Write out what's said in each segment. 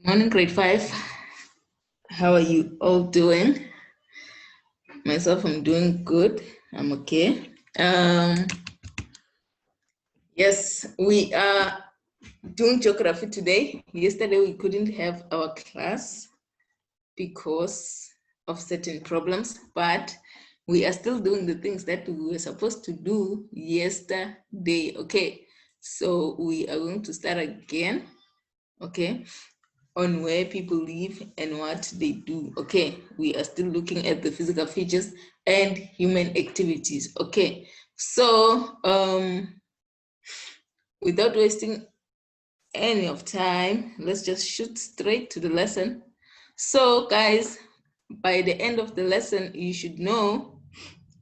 Morning, grade 5. How are you all doing? Myself, I'm doing good. I'm okay. Yes, we are doing geography today. Yesterday, we couldn't have our class because of certain problems, but we are still doing the things that we were supposed to do yesterday. Okay, so we are going to start again. Okay, on where people live and what they do. Okay, we are still looking at the physical features and human activities. Okay, so without wasting any of time, let's just shoot straight to the lesson. So guys, by the end of the lesson, you should know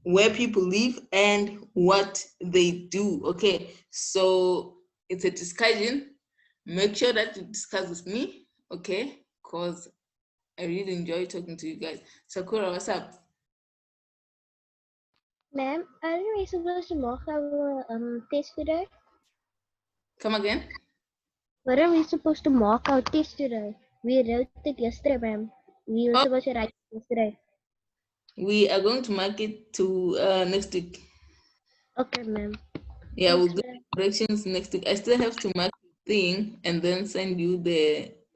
where people live and what they do. Okay, so it's a discussion. Make sure that you discuss with me, okay, because I really enjoy talking to you guys. Sakura, what's up? Ma'am, aren't we supposed to mark our test today? Come again? What are we supposed to mark our test today? We wrote it yesterday, ma'am. We were Oh, supposed to write it yesterday. we are going to mark it to next week. Okay, ma'am. Yeah, we'll Thanks, do ma'am. corrections next week. I still have to mark the thing and then send you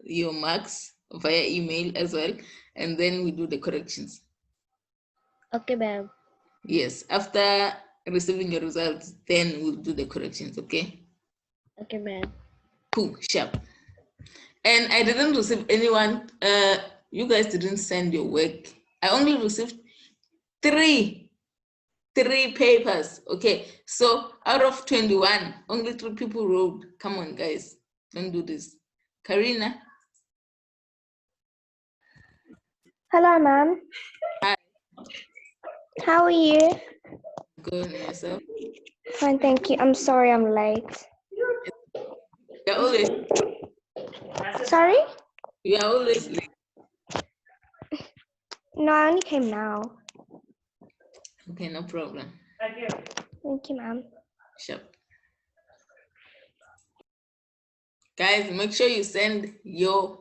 your marks via email as well, and then we do the corrections. Okay, ma'am. Yes, after receiving your results, then we'll do the corrections. Okay. Okay, ma'am. Cool, sharp. And I didn't receive anyone. You guys didn't send your work. I only received three papers. Okay, so out of 21, only 3 people wrote. Come on, guys, don't do this. Karina. Hello, ma'am. Hi. How are you? Good. And yourself? Fine, thank you. I'm sorry I'm late. You're always Sorry? late. No, I only came now. Okay, no problem. Thank you, ma'am. Sure. Guys, make sure you send your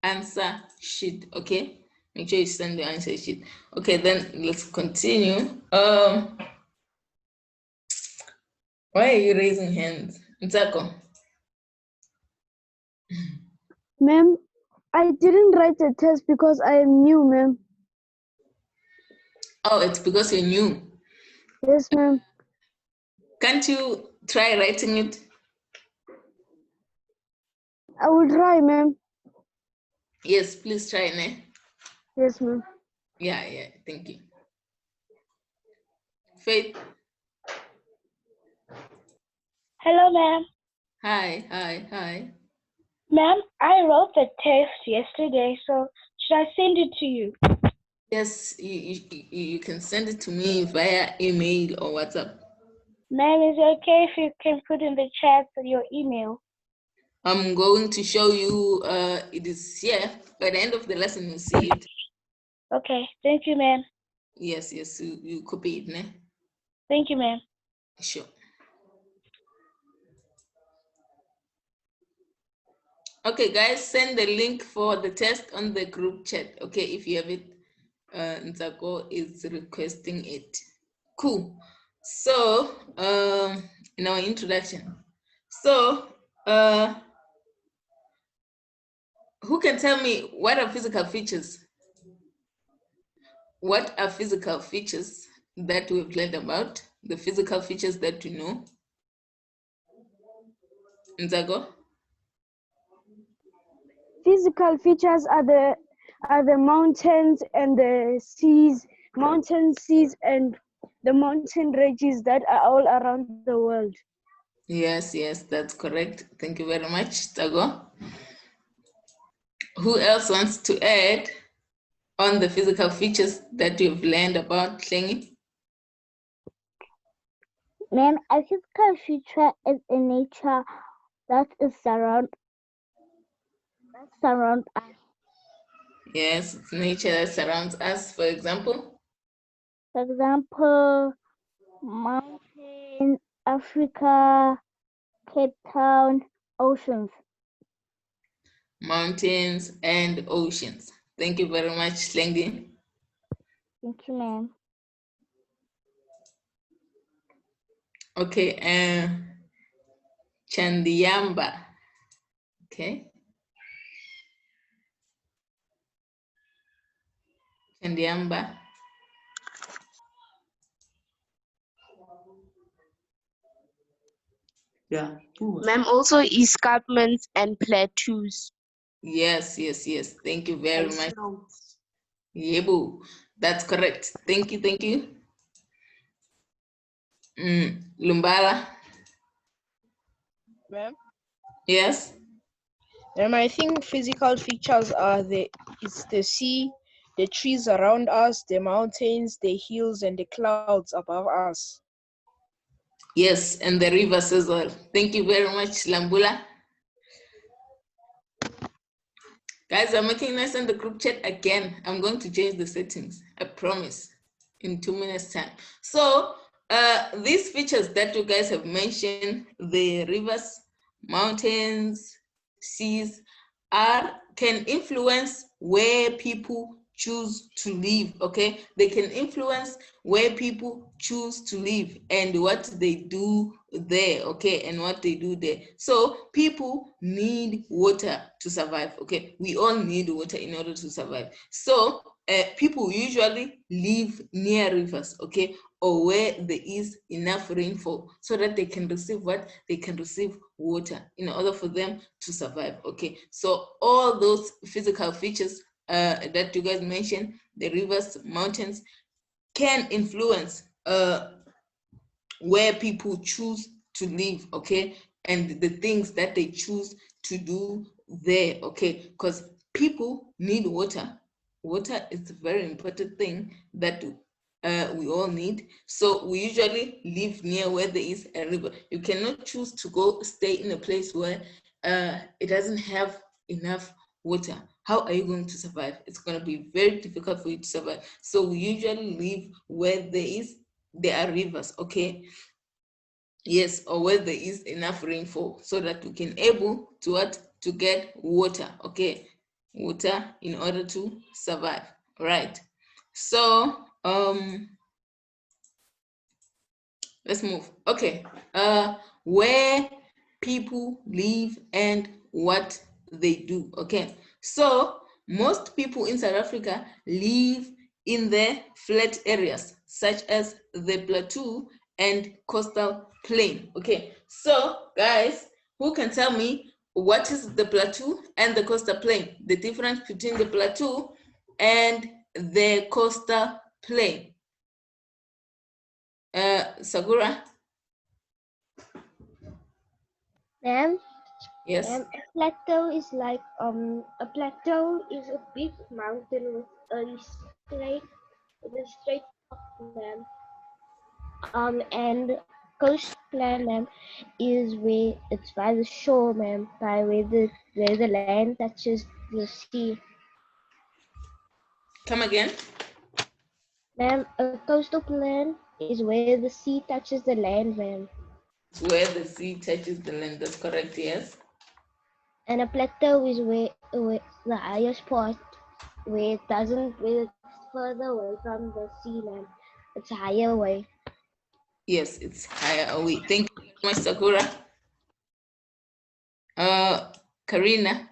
answer sheet. Okay, make sure you send the answer sheet. Okay, then let's continue. Why are you raising hands? Ntsako. Ma'am, I didn't write the test because I am new, ma'am. Oh, it's because you're new. Yes, ma'am. Can't you try writing it? I will try, ma'am. Yes, please try, ne? Yes, ma'am. Yeah, thank you. Faith. Hello, ma'am. Hi. Ma'am, I wrote the test yesterday, so should I send it to you? Yes, you can send it to me via email or WhatsApp. Ma'am, is it okay if you can put in the chat your email? I'm going to show you, it is here. By the end of the lesson, you'll see it. Okay, thank you, ma'am. Yes, you copy it, ne? Thank you, ma'am. Sure. Okay, guys, send the link for the test on the group chat. Okay, if you have it, Ntsako is requesting it. Cool. So, in our introduction, so who can tell me what are physical features? What are physical features that we've learned about? The physical features that you know. Ntsako? Physical features are the mountains and the seas, mountain seas and the mountain ranges that are all around the world. Yes, that's correct. Thank you very much, Tago. Who else wants to add on the physical features that you've learned about, Klengi? Ma'am, a physical feature is a nature that is surround us. Yes, it's nature that surrounds us, for example. For example, mountain, Africa, Cape Town, oceans. mountains, and oceans. Thank you very much, Slengi. Thank you, ma'am. Okay, Chandiamba. Okay. Chandiamba. Yeah. Ma'am, also escarpments and plateaus. Yes. Thank you very And much. slopes. Yebu. That's correct. Thank you. Lumbala. Ma'am? Yes. I think physical features are it's the sea, the trees around us, the mountains, the hills, and the clouds above us. Yes, and the rivers as well. Thank you very much, Lambula. Guys, I'm making nice in the group chat again. I'm going to change the settings. I promise. In 2 minutes time. So these features that you guys have mentioned, the rivers, mountains, seas, can influence where people choose to live. Okay, they can influence where people choose to live and what they do there. Okay, and what they do there. So people need water to survive. Okay, we all need water in order to survive. So people usually live near rivers, okay, or where there is enough rainfall so that they can receive what? They can receive water in order for them to survive, okay? So all those physical features that you guys mentioned, the rivers, mountains, can influence where people choose to live, okay? And the things that they choose to do there, okay? Because people need water. Water is a very important thing that we all need. So we usually live near where there is a river. You cannot choose to go stay in a place where it doesn't have enough water. How are you going to survive? It's going to be very difficult for you to survive. So we usually live where there are rivers, okay? Yes, or where there is enough rainfall so that we can able to what? To get water, okay? Water in order to survive, right? So, let's move. Okay, where people live and what they do, okay? So, most people in South Africa live in the flat areas, such as the plateau and coastal plain, okay? So, guys, who can tell me what is the plateau and the coastal plain? The difference between the plateau and the coastal plain. Sagura? Ma'am, Yes. a plateau is like a plateau is a big mountain with a straight top, ma'am. And coastline, ma'am, is where it's by the shore, ma'am, by where the land touches the sea. Come again? Ma'am, a coastal plain is where the sea touches the land, ma'am. Where the sea touches the land, that's correct, yes. And a plateau is where the highest part, where it's further away from the sea, ma'am. It's higher away. Yes, it's higher away. Thank you very much, Sakura. Karina.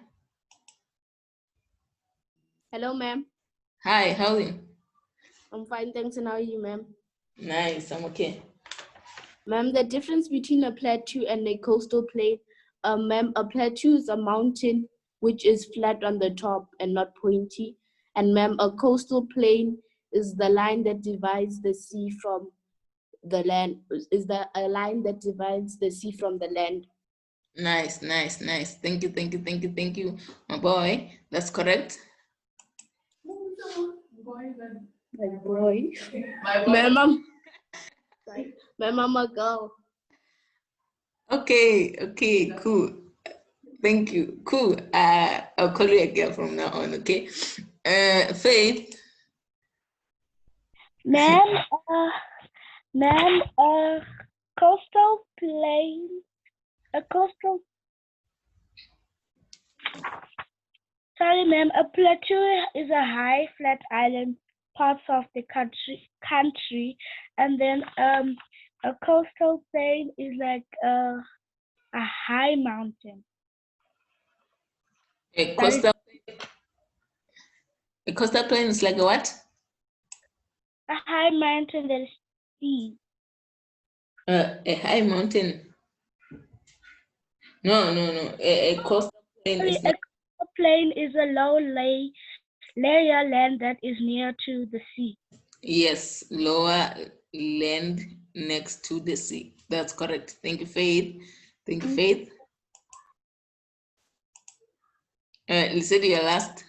Hello, ma'am. Hi, how are you? I'm fine, thanks. And how are you, ma'am? Nice, I'm okay. Ma'am, the difference between a plateau and a coastal plain, ma'am, a plateau is a mountain which is flat on the top and not pointy. And ma'am, a coastal plain is the line that divides the sea from the land, a line that divides the sea from the land. Nice. Thank you, my boy. That's correct. My boy. My mom. Sorry. My mama girl. Okay, cool. Thank you. Cool. I'll call you a girl from now on, okay? Faith. Ma'am, coastal plain, a coastal Sorry, ma'am. A plateau is a high, flat island parts of the country, and then a coastal plain is like a high mountain. A coastal plain is like a what? A high mountain that is steep. A high mountain. No. A coastal plain is A coastal plain is a low layer land that is near to the sea. yes, lower land next to the sea. That's correct. Thank you, Faith. Thank you, Faith. Listen, your last.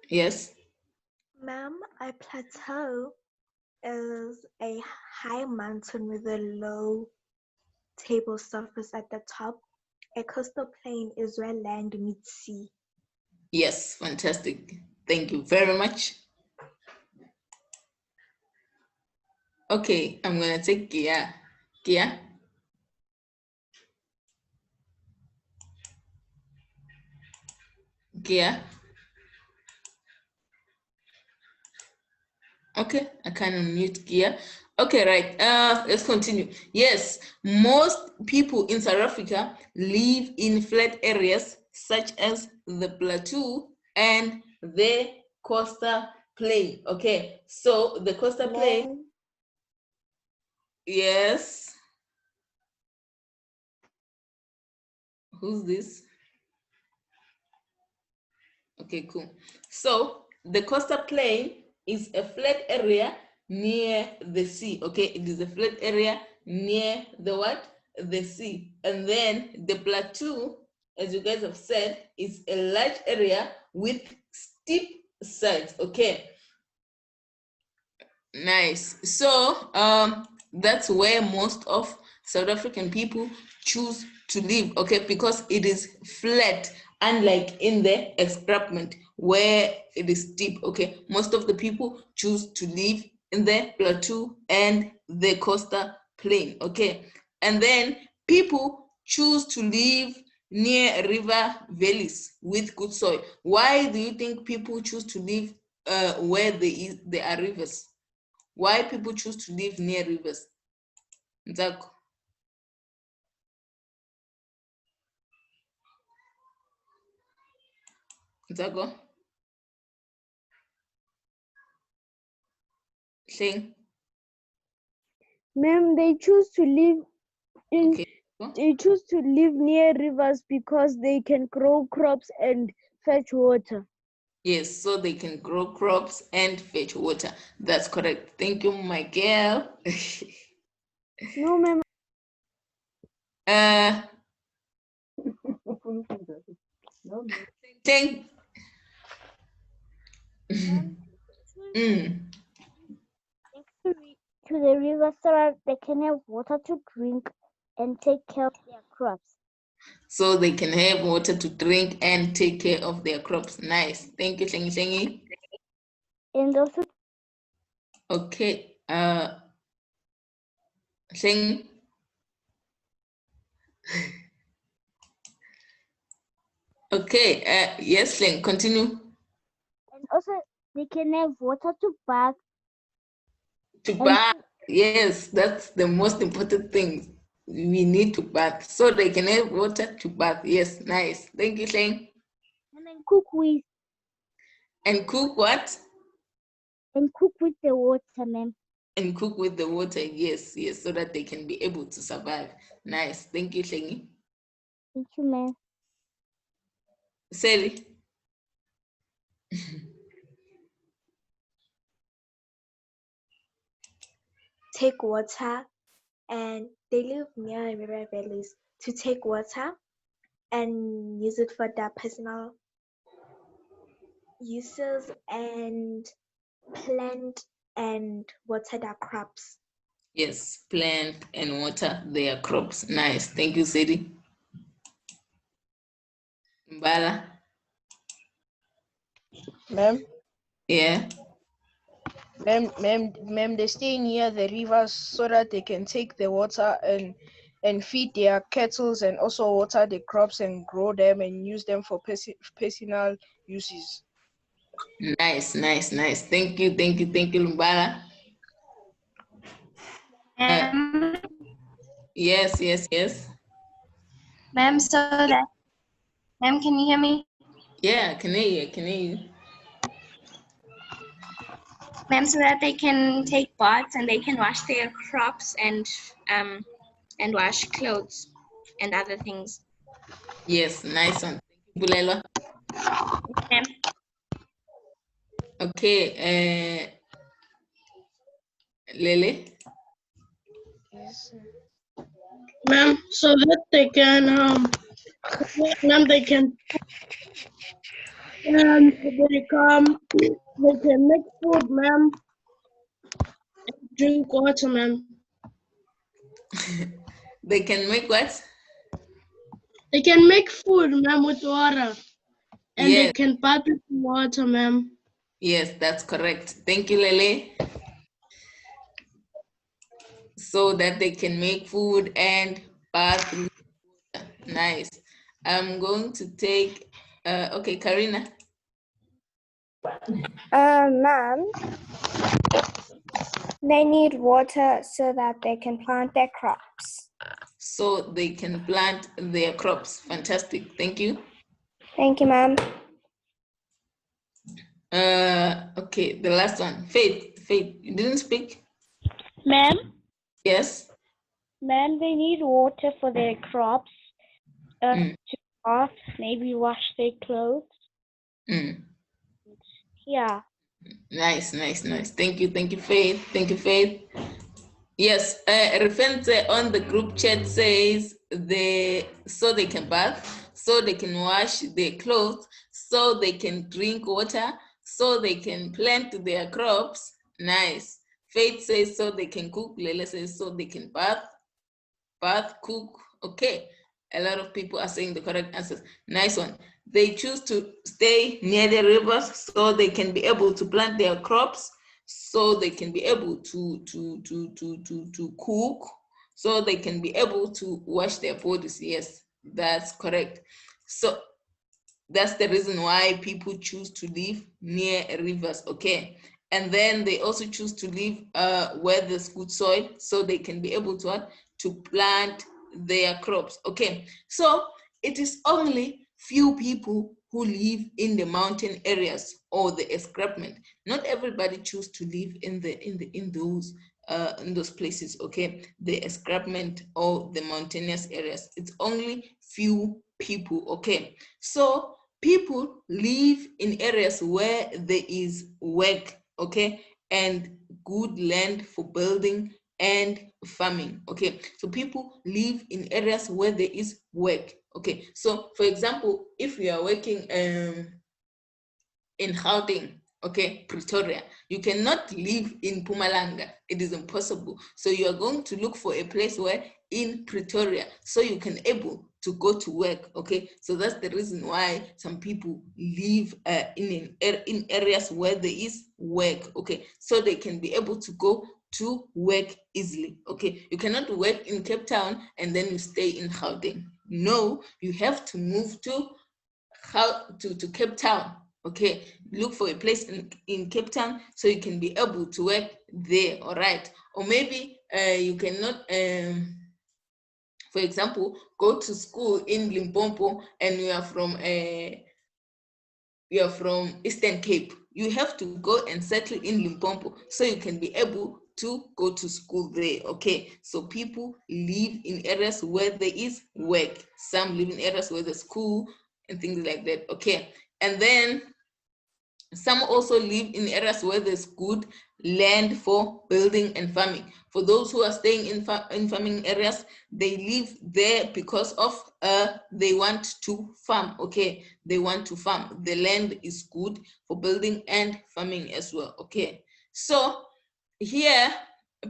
Yes. Ma'am, a plateau is a high mountain with a low table surface at the top. A coastal plain is where land meets sea. Yes, fantastic. Thank you very much. Okay, I'm gonna take Gia. Gia? Gia? Okay, I can unmute Gia. Okay, right. Let's continue. Yes, most people in South Africa live in flat areas such as the plateau and the coastal plain. Okay, so the coastal plain. Yes. Who's this? Okay, cool. So the coastal plain is a flat area near the sea. Okay, it is a flat area near the what? The sea. And then the plateau, as you guys have said, is a large area with steep sides. Okay. Nice. So that's where most of South African people choose to live, okay, because it is flat, unlike in the escarpment where it is steep. Okay, most of the people choose to live in the plateau and the coastal plain. Okay, and then people choose to live near river valleys with good soil. Why do you think people choose to live where there are rivers? Why people choose to live near rivers? Nzako. Nzako. Thing. Ma'am, they choose to live in. Okay. They choose to live near rivers because they can grow crops and fetch water. Yes, so they can grow crops and fetch water. That's correct. Thank you, my girl. No, ma'am. Thank. To the river so that they can have water to drink and take care of their crops. So they can have water to drink and take care of their crops. Nice. Thank you, Shengi Shengi. And also, okay. Shengi. Okay. Yes, Shen, continue. And also, they can have water to bath. To bath. Yes, that's the most important thing. We need to bath so they can have water to bath. Yes, nice. Thank you, Shane. And then cook with. And cook what? And cook with the water, ma'am. And cook with the water. Yes, so that they can be able to survive. Nice. Thank you, Shane. Thank you, ma'am. Sally. Take water, and they live near river valleys to take water and use it for their personal uses and plant and water their crops. Yes, plant and water their crops. Nice. Thank you, Sadie. Mbala. Ma'am? Yeah. Ma'am, they stay near the rivers so that they can take the water and feed their cattle and also water the crops and grow them and use them for personal uses. Nice, nice, nice. Thank you, Lumbala. Yes, yes, yes. Ma'am, ma'am, can you hear me? Yeah, can hear you, can hear you. Ma'am, so that they can take baths and they can wash their crops and wash clothes and other things. Yes, nice one. Thank you, Bulelo. Ma'am. Okay, Lele. Yes. Ma'am, so that they can ma'am, they can and they can make food, ma'am, drink water, ma'am. They can make what? They can make food, ma'am, with water. And they Yes, can bath with water, ma'am. yes, that's correct. Thank you, Lele. So that they can make food and bath with water. Nice. I'm going to take, okay, Karina. Ma'am, they need water so that they can plant their crops. So they can plant their crops. Fantastic. Thank you. Thank you, ma'am. Okay, the last one. Faith, you didn't speak? Ma'am, Yes. ma'am, they need water for their crops, to bath, maybe wash their clothes. Yeah. Nice, nice, nice. Thank you, Faith. Thank you, Faith. Yes, Refente on the group chat says so they can bath, so they can wash their clothes, so they can drink water, so they can plant their crops. Nice. Faith says so they can cook. Lele says so they can bath, cook. Okay. A lot of people are saying the correct answers. Nice one. They choose to stay near the rivers so they can be able to plant their crops, so they can be able to cook, so they can be able to wash their bodies. Yes, that's correct. So that's the reason why people choose to live near rivers. Okay. And then they also choose to live where there's good soil, so they can be able to what? To plant their crops. Okay. So it is only few people who live in the mountain areas or the escarpment. Not everybody choose to live in those places. Okay, the escarpment or the mountainous areas. It's only few people. Okay, so people live in areas where there is work, okay, and good land for building and farming. Okay, so people live in areas where there is work. Okay, so for example, if you are working in Gauteng, okay, Pretoria, you cannot live in Mpumalanga. It is impossible. So you are going to look for a place where in Pretoria, so you can able to go to work. Okay, so that's the reason why some people live in areas where there is work. Okay, so they can be able to go to work easily. Okay, you cannot work in Cape Town and then you stay in Gauteng. No, you have to move to Cape Town. Okay, look for a place in Cape Town so you can be able to work there. All right, or maybe you cannot for example, go to school in Limpopo and you are from Eastern Cape. You have to go and settle in Limpopo so you can be able to go to school there. Okay, so people live in areas where there is work. Some live in areas where there's school and things like that. Okay, and then some also live in areas where there's good land for building and farming. For those who are staying in farming areas, they live there because of they want to farm. Okay, they want to farm. The land is good for building and farming as well. Okay, so here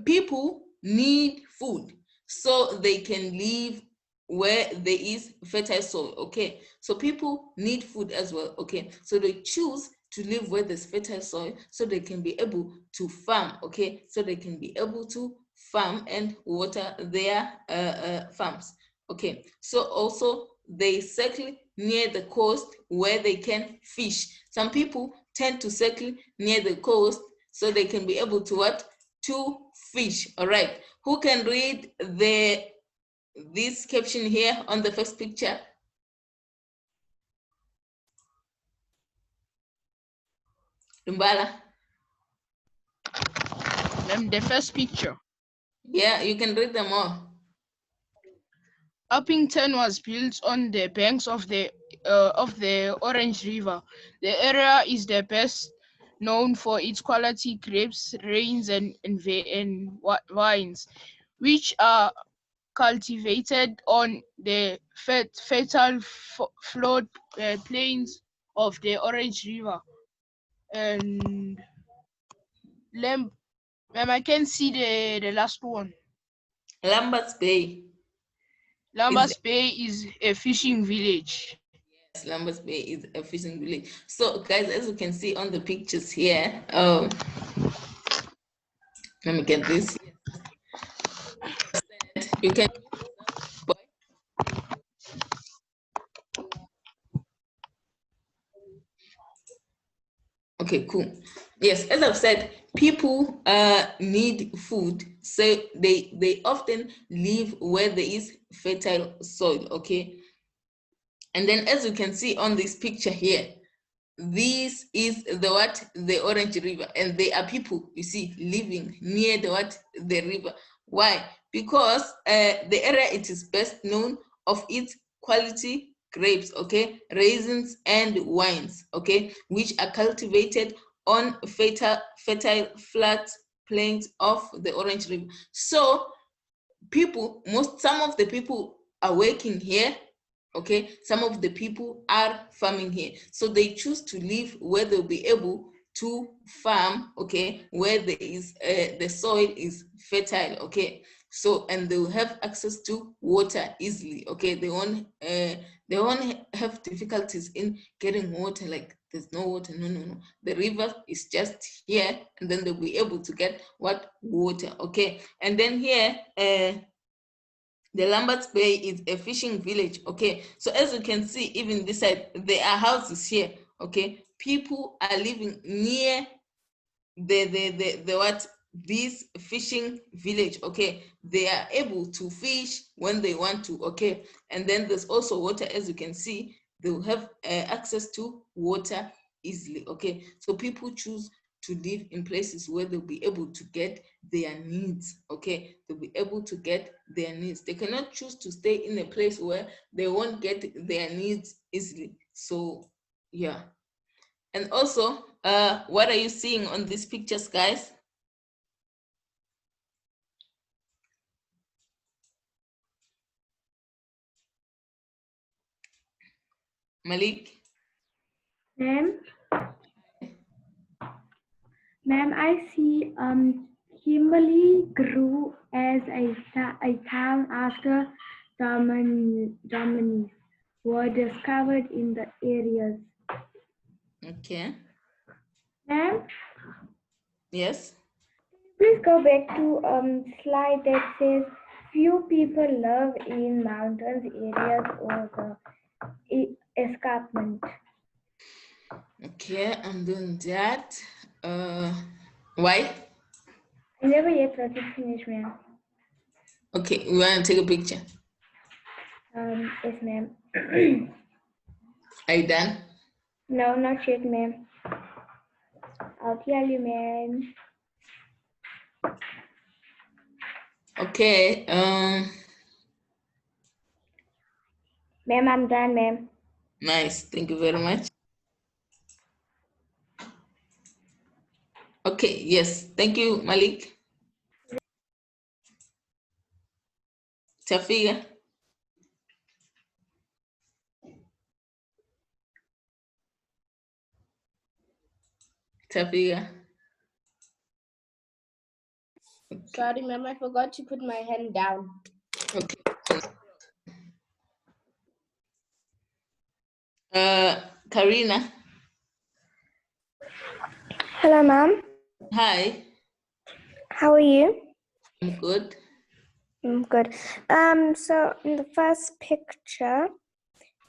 people need food so they can live where there is fertile soil. Okay, so people need food as well. Okay, so they choose to live where there's fertile soil so they can be able to farm, okay? So they can be able to farm and water their farms, okay? So also they settle near the coast where they can fish. Some people tend to settle near the coast so they can be able to what? To fish, all right? Who can read this caption here on the first picture? Dumbala? The first picture. Yeah, you can read them all. Uppington was built on the banks of the Orange River. The area is the best known for its quality grapes, rains, and wines, which are cultivated on the fertile flood plains of the Orange River. And I can see the last one. Lambert's Bay. Lambert's Bay is a fishing village. Yes, Lambert's Bay is a fishing village. So guys, as you can see on the pictures here, let me get this. You can okay, cool. Yes, as I've said, people need food, so they often live where there is fertile soil, okay? And then as you can see on this picture here, this is the Orange River, and there are people, you see, living near the river. Why? Because the area, it is best known of its quality grapes, okay, raisins and wines, okay, which are cultivated on fertile flat plains of the Orange River. So some of the people are working here, okay, some of the people are farming here, so they choose to live where they'll be able to farm, okay, where there is the soil is fertile, okay, so and they'll have access to water easily, okay, they won't have difficulties in getting water, like there's no water, no, the river is just here, and then they'll be able to get water, okay. And then here the Lambert's Bay is a fishing village, okay? So as you can see, even this side, there are houses here, okay? People are living near this fishing village, okay? They are able to fish when they want to, okay? And then there's also water, as you can see, they'll have access to water easily, okay? So people choose to live in places where they'll be able to get their needs, okay? They'll be able to get their needs. They cannot choose to stay in a place where they won't get their needs easily. So, yeah. And also, what are you seeing on these pictures, guys? Malik? Ma'am, I see Kimberley grew as a town after Dominies were discovered in the areas. Okay. Ma'am? Yes? Please go back to slide that says few people live in mountains areas or the escarpment. Okay, I'm doing that. Why? I never yet got to finish, ma'am. Okay, we want to take a picture. Yes, ma'am. Are you done? No, not yet, ma'am. I'll tell you, ma'am. Okay, Ma'am, I'm done, ma'am. nice, thank you very much. Okay, yes, thank you, Malik. Tafiga. Tafiga. Sorry, ma'am, I forgot to put my hand down. Okay. Karina. Hello, ma'am. Hi, How are you? I'm good. I'm good. So in the first picture,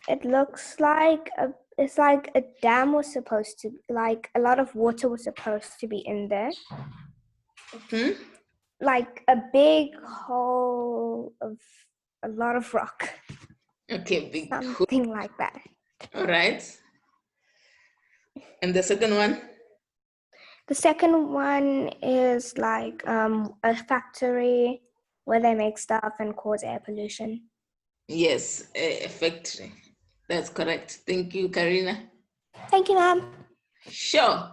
it looks like it's like a dam was supposed to, like a lot of water was supposed to be in there. Like a big hole of a lot of rock. Okay, big. Something like that. All right. And the second one? The second one is like a factory where they make stuff and cause air pollution. Yes, a factory. That's correct. Thank you, Karina. Thank you, ma'am. Sure.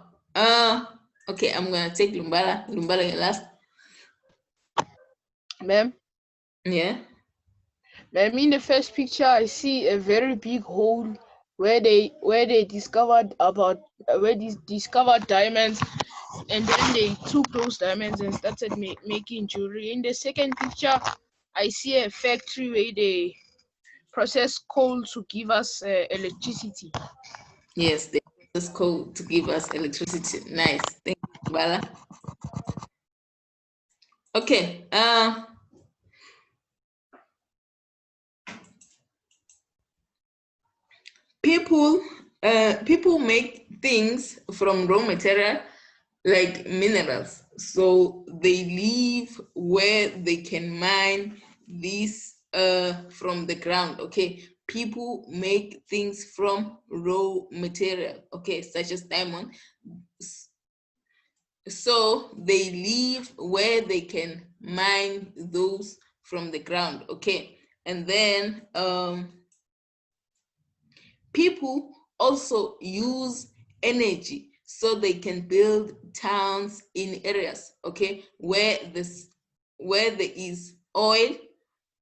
Okay, I'm gonna take Lumbala. Lumbala, you last. Ma'am, Yeah. ma'am, in the first picture, I see a very big hole where they discovered diamonds, and then they took those diamonds and started making jewelry. In the second picture, I see a factory where they process coal to give us electricity. Yes, they use coal to give us electricity. Nice. Thank you, Lumbala. Okay. People make things from raw material like minerals. So they live where they can mine these from the ground. Okay, people make things from raw material. Okay, such as diamond. So they live where they can mine those from the ground. Okay, and then people also use energy so they can build towns in areas, okay, where there is oil,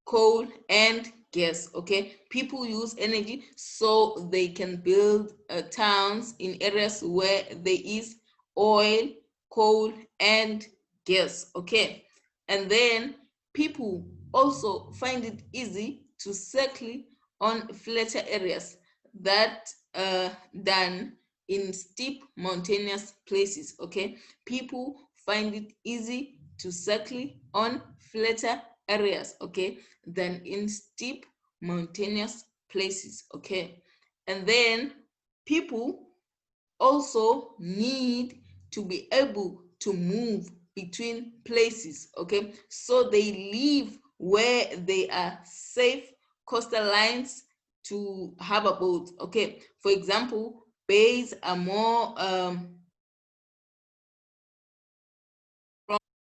coal, and gas. Okay, people use energy so they can build towns in areas where there is oil, coal, and gas. Okay, and then people also find it easy to settle on flatter areas that than in steep mountainous places. Okay, people find it easy to settle on flatter areas, okay, than in steep mountainous places. Okay, and then people also need to be able to move between places. Okay, so they live where they are safe coastal lines to have a boat. Okay, for example, bays are more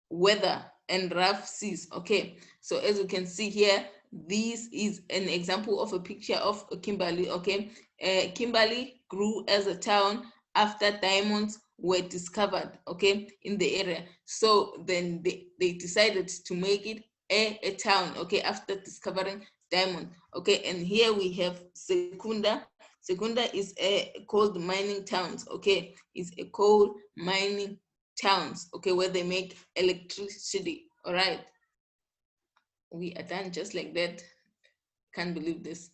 weather and rough seas. Okay, so as you can see here, this is an example of a picture of Kimberley. Okay, Kimberley grew as a town after diamonds were discovered, okay, in the area. So then they decided to make it a town, okay, after discovering diamond. Okay, and here we have Secunda. Secunda is a coal mining towns. Okay, it's a coal mining towns, okay, where they make electricity. All right, we are done just like that. Can't believe this.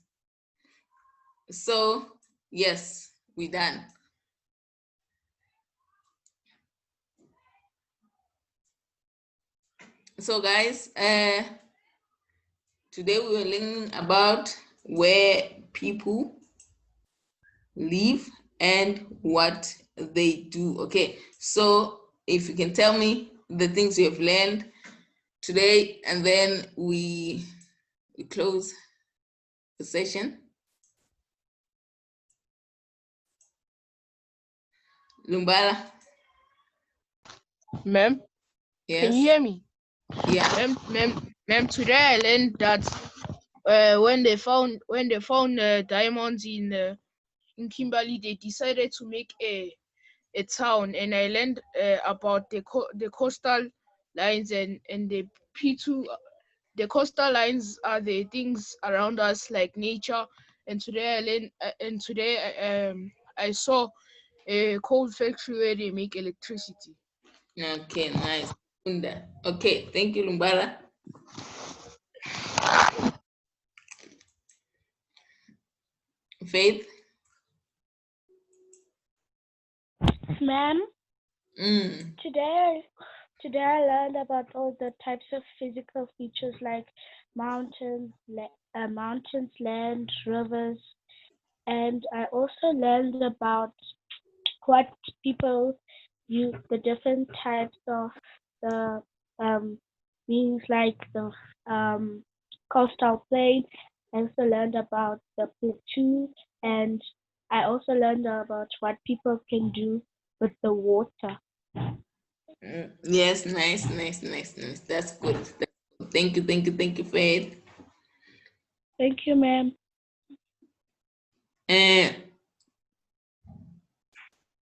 So yes, we done. So guys, today we were learning about where people live and what they do. Okay, so if you can tell me the things you have learned today, and then we close the session. Lumbala. Ma'am, Yes. can you hear me? Yeah. Ma'am, today I learned that when they found diamonds in Kimberley, they decided to make a town, and I learned about the coastal lines and the P2. The coastal lines are the things around us like nature, and today I learned and today I saw a coal factory where they make electricity. Okay, nice. Okay, thank you, Lumbala. Faith. Ma'am, Today I learned about all the types of physical features like mountains, land, rivers, and I also learned about what people use, the different types of the means like the coastal plain. I also learned about the plateau, and I also learned about what people can do with the water. Yes, nice. That's good. Thank you, Faith. Thank you, ma'am.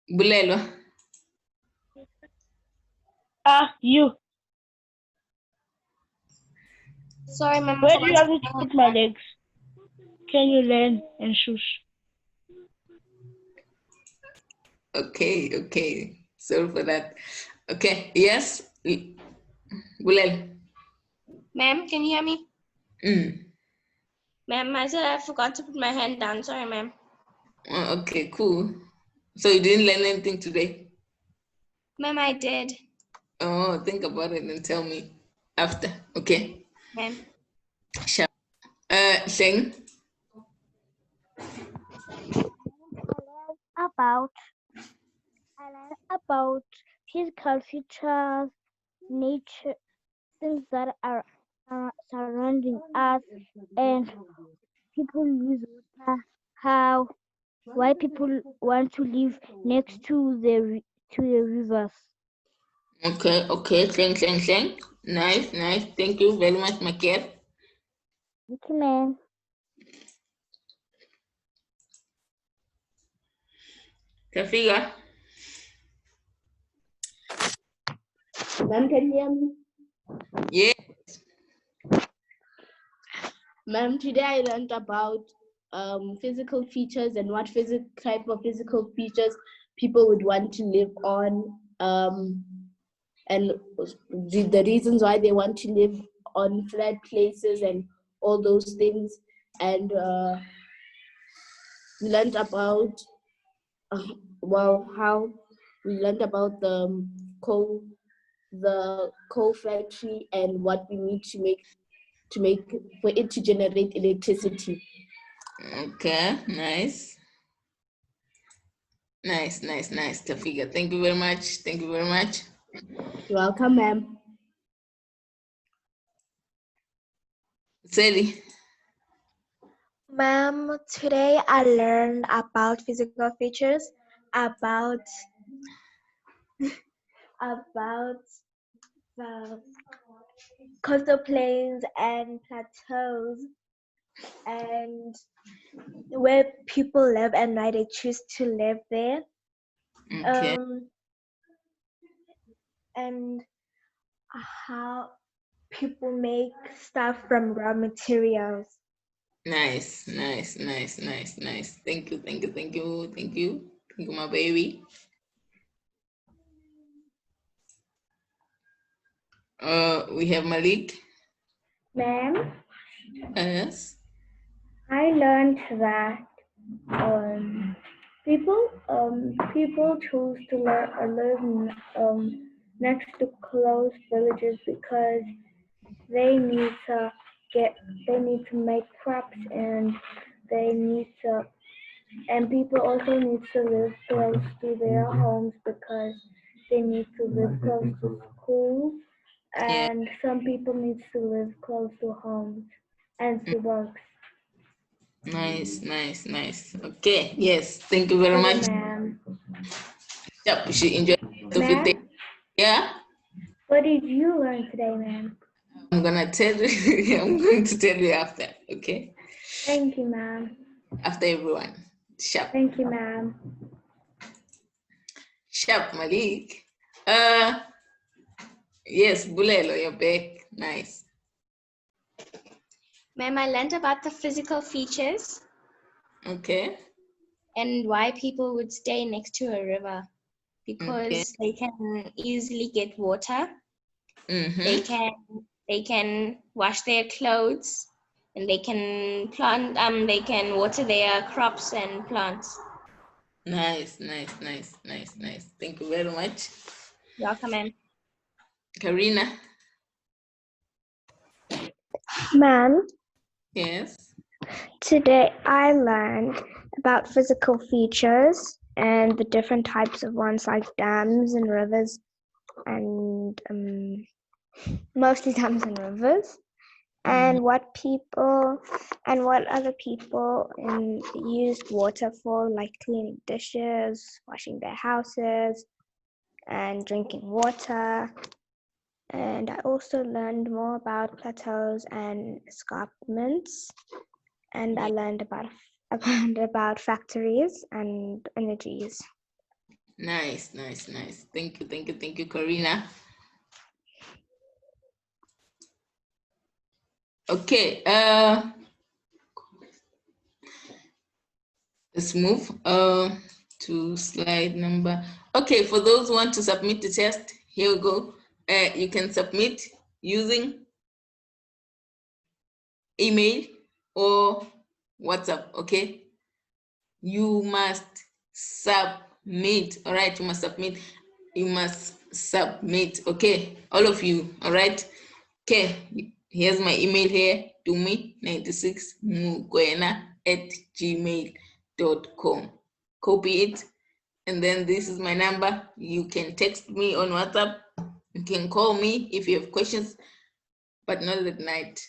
Bulelo. You. Sorry, ma'am. Where do you want me to put my legs? Can you learn and shush? Okay. Sorry for that. Okay, yes. Bulelo. Ma'am, can you hear me? Ma'am, I said I forgot to put my hand down. Sorry, ma'am. Oh, okay, cool. So you didn't learn anything today? Ma'am, I did. Oh, think about it and tell me after. Okay. Ma'am. Sure. Sheng. I learned about physical features, nature, things that are surrounding us, and people use water, why people want to live next to the rivers. Okay. Sheng. Nice. Thank you very much, Maker. Thank you, ma'am. Tafiga. Ma'am, can you hear me? Yes. Ma'am, today I learned about physical features and what type of physical features people would want to live on, and the reasons why they want to live on flat places and all those things. And we learned about how we learned about the coal factory and what we need to make for it to generate electricity. Okay, nice, Tafiga. Thank you very much. You're welcome, ma'am. Sally. Ma'am, today I learned about physical features, about the coastal plains and plateaus, and where people live and why they choose to live there. Okay. And how people make stuff from raw materials. Nice. Thank you, my baby. We have Malik. Ma'am? Yes. I learned that people choose to live next to closed villages because they need to make crops, and people also need to live close to their homes because they need to live close to schools, and some people need to live close to homes and to work. Nice. Okay, yes, thank you very much. Ma'am. Yep, she enjoyed it. Yeah. What did you learn today, ma'am? I'm going to tell you after, okay? Thank you, ma'am. After everyone. Sharp. Thank you, ma'am. Sharp, Malik. Yes, Bulelo, you're back. Nice. Ma'am, I learned about the physical features. Okay. And why people would stay next to a river. Because they can easily get water. They can wash their clothes, and they can plant. They can water their crops and plants. Nice, nice, nice, nice, nice. Thank you very much. Welcome, ma'am. Karina. Ma'am, Yes. today I learned about physical features and the different types of ones like dams and rivers and mostly dams and rivers. And what other people used water for, like cleaning dishes, washing their houses, and drinking water. And I also learned more about plateaus and escarpments. And I learned about factories and energies. Nice, nice, nice. Thank you, thank you, thank you, Karina. Okay, let's move to slide number. Okay, for those who want to submit the test, here we go. You can submit using email or WhatsApp, okay? You must submit, all right? You must submit. You must submit, okay? All of you, all right? Okay, here's my email here, dumi96mugwena@gmail.com. Copy it, and then this is my number. You can text me on WhatsApp. You can call me if you have questions, but not at night.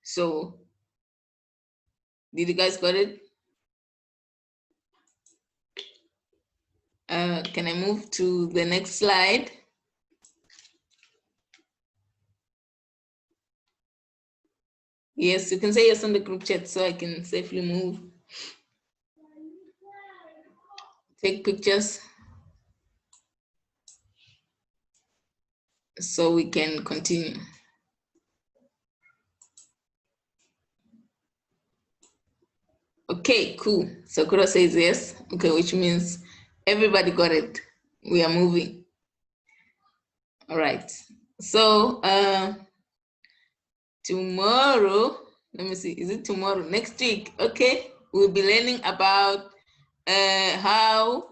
So, did you guys got it? Can I move to the next slide? Yes, you can say yes on the group chat so I can safely move. Take pictures so we can continue. Okay, cool. Sakura says yes. Okay, which means everybody got it. We are moving. All right. So tomorrow, let me see, is it tomorrow? Next week, okay, we'll be learning about how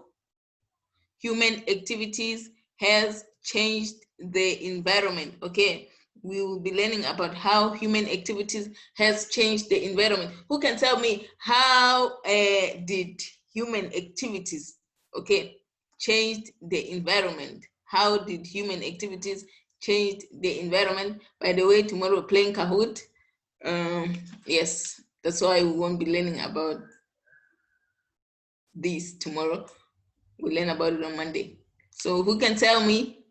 human activities has changed the environment, okay? We will be learning about how human activities has changed the environment. Who can tell me how did human activities, okay, changed the environment? How did human activities change the environment? By the way, tomorrow we're playing Kahoot. Yes, that's why we won't be learning about this tomorrow. We'll learn about it on Monday. So who can tell me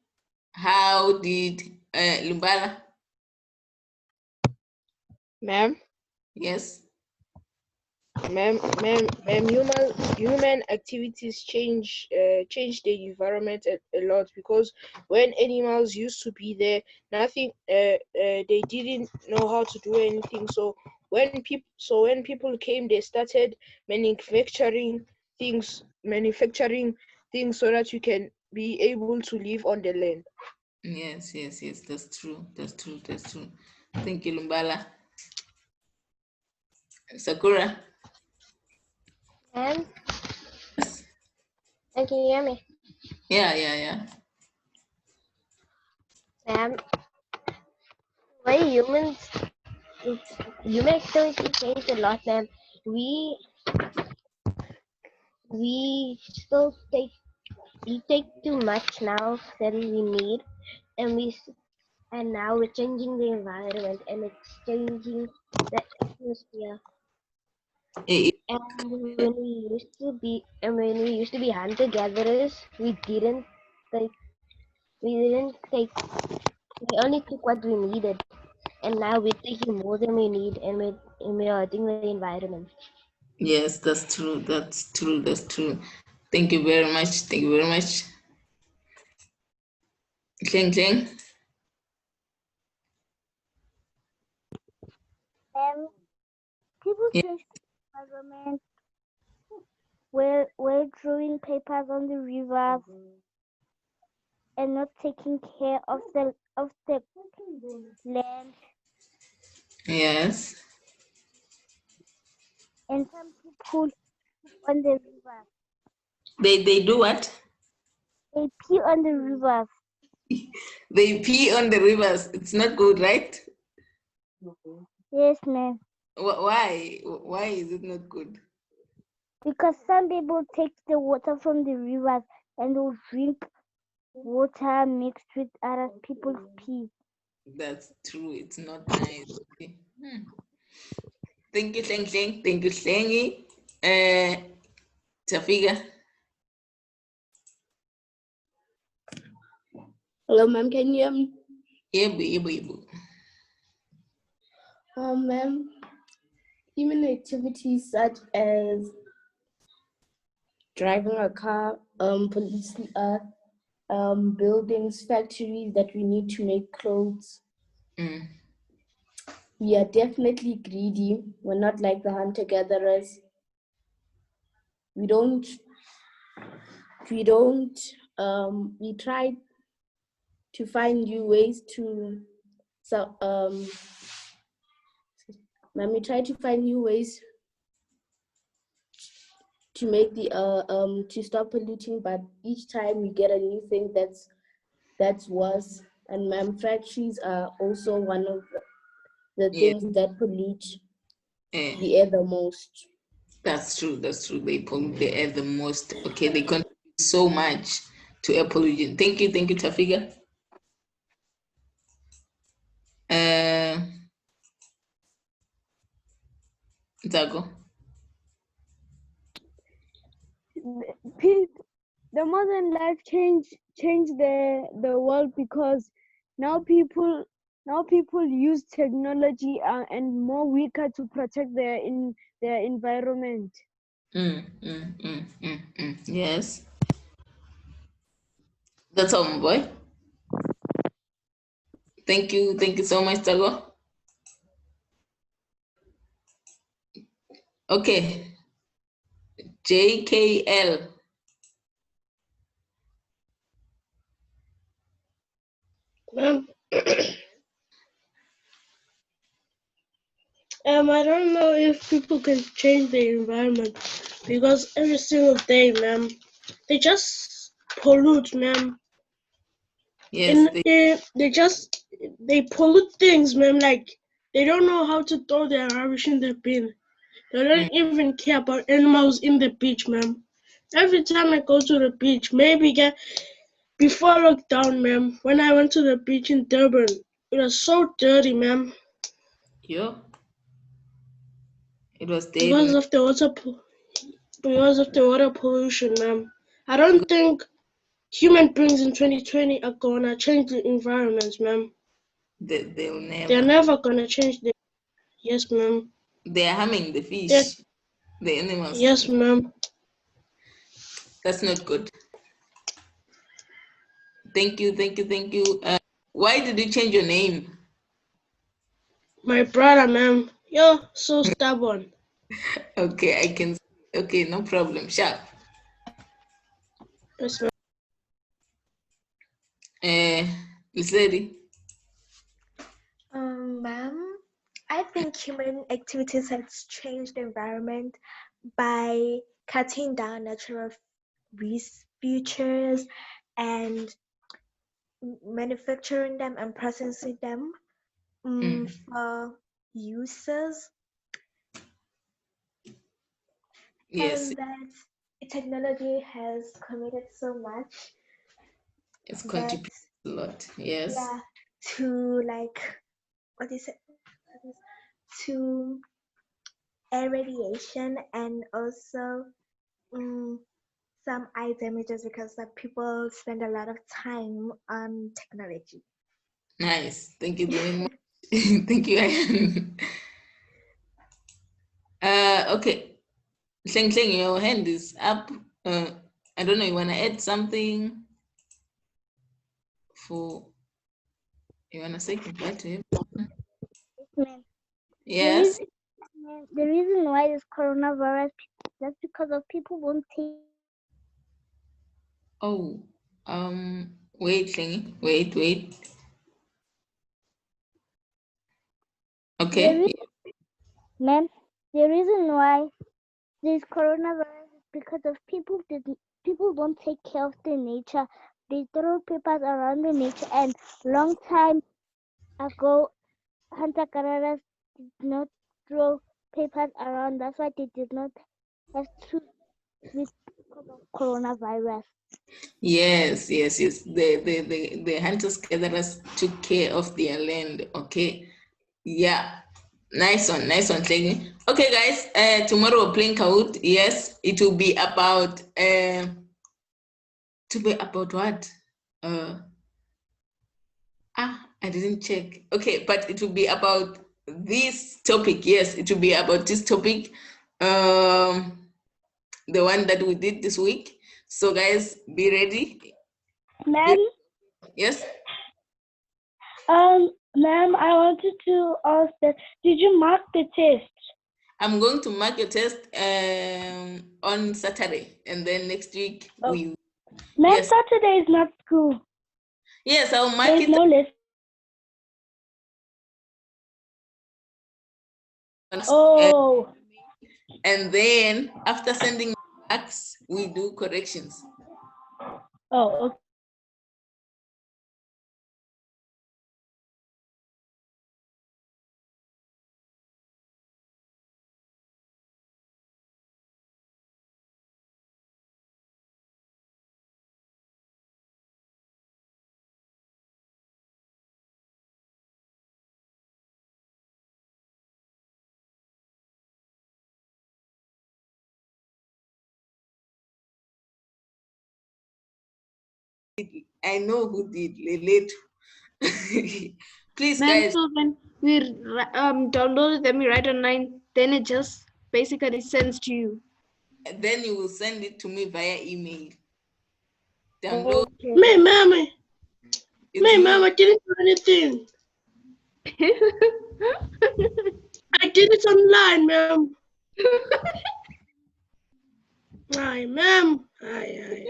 how did Lumbala? Ma'am, Yes. ma'am, human activities change the environment a lot, because when animals used to be there, nothing, they didn't know how to do anything. So when people came, they started manufacturing things so that you can be able to live on the land. Yes, yes, yes. That's true. That's true. That's true. Thank you, Lumbala. Sakura. And Yes. can you hear me? Yeah, yeah, yeah. Ma'am, why human activity changed a lot, ma'am. We still take too much now than we need, and now we're changing the environment and it's changing the atmosphere. Eh, And when we used to be hunter gatherers, we only took what we needed, and now we're taking more than we need, and we're hurting the environment. yes, that's true. That's true. That's true. Thank you very much. Thank you very much. Cling, cling. People Yeah. change the environment. We're throwing papers on the rivers and not taking care of the land. Yes. And some people on the river. They do what? They pee on the rivers. They pee on the rivers. It's not good, right? Yes, ma'am. Why? Why is it not good? Because some people take the water from the rivers and will drink water mixed with other people's pee. That's true. It's not nice. Okay. Thank you, Thank you, Slengy. Tafiga. Hello, ma'am. Can you hear me? Yebu. Ma'am, human activities such as driving a car, police, buildings, factories that we need to make clothes. We are definitely greedy. We're not like the hunter-gatherers. We try to find new ways to, we try to find new ways to make to stop polluting, but each time we get a new thing that's worse. And ma'am, factories are also one of the things that pollute the air the most. That's true. They pollute the air the most. Okay, they contribute so much to air pollution. Thank you, Tafiga. Zago. The modern life changed the world because now people use technology and more weaker to protect their environment. Yes. That's all, my boy. Thank you so much, Tago. Okay. JKL. I don't know if people can change the environment because every single day, ma'am, they just pollute, ma'am. Yes, they pollute things, ma'am. Like they don't know how to throw their rubbish in the bin. They don't even care about animals in the beach, ma'am. Every time I go to the beach, before lockdown, ma'am, when I went to the beach in Durban, it was so dirty, ma'am. Yeah. It was dirty. Because of the water pollution, ma'am. I don't think human beings in 2020 are gonna change the environment, ma'am. They'll never. They're never gonna change the. Yes, ma'am. They're harming the fish, the animals. Yes, ma'am. That's not good. Thank you. Why did you change your name? My brother, ma'am. You're so stubborn. Okay, I can. Okay, no problem. Sharp. Yes, ma'am. Lady. Ma'am, I think human activities has changed the environment by cutting down natural features and manufacturing them and processing them for uses. Yes. And that technology has committed so much. It's contributed a lot. Yes. Yeah, to to air radiation and also some eye damages because people spend a lot of time on technology. Nice. Thank you very much. Thank you, Ayan. Okay. Sling, your hand is up. I don't know, you want to add something you want to say goodbye to him? Yes. The reason why this coronavirus, that's because of people won't take. Oh, wait, Slingy. Wait. Okay. Ma'am, the reason why this coronavirus is because of people people don't take care of the nature. They throw papers around the nature, and long time ago, hunter gatherers did not throw papers around. That's why they did not have to with coronavirus. Yes. The hunters gatherers took care of their land. Okay. Yeah. Nice one, Cleggy. Okay, guys. Tomorrow we're playing Kahoot. Yes, it will be about what? I didn't check. Okay, but it will be about this topic. Yes, it will be about this topic. The one that we did this week. So guys, be ready. Ma'am, Yes. ma'am, I wanted to ask that, did you mark the test? I'm going to mark your test on Saturday, and then next week we. Ma'am, Yes. Saturday is not school. Yes, I'll mark There's it. no lesson. Oh. And then after sending marks, we do corrections. Oh, okay. I know who did Leleto. Please, Ma'am, guys. so when we download them, we write online, then it just basically sends to you. Then you will send it to me via email. Download. Okay. Me, mama. Me, mama didn't do anything. I did it online, ma'am. Aye, ma'am. Aye.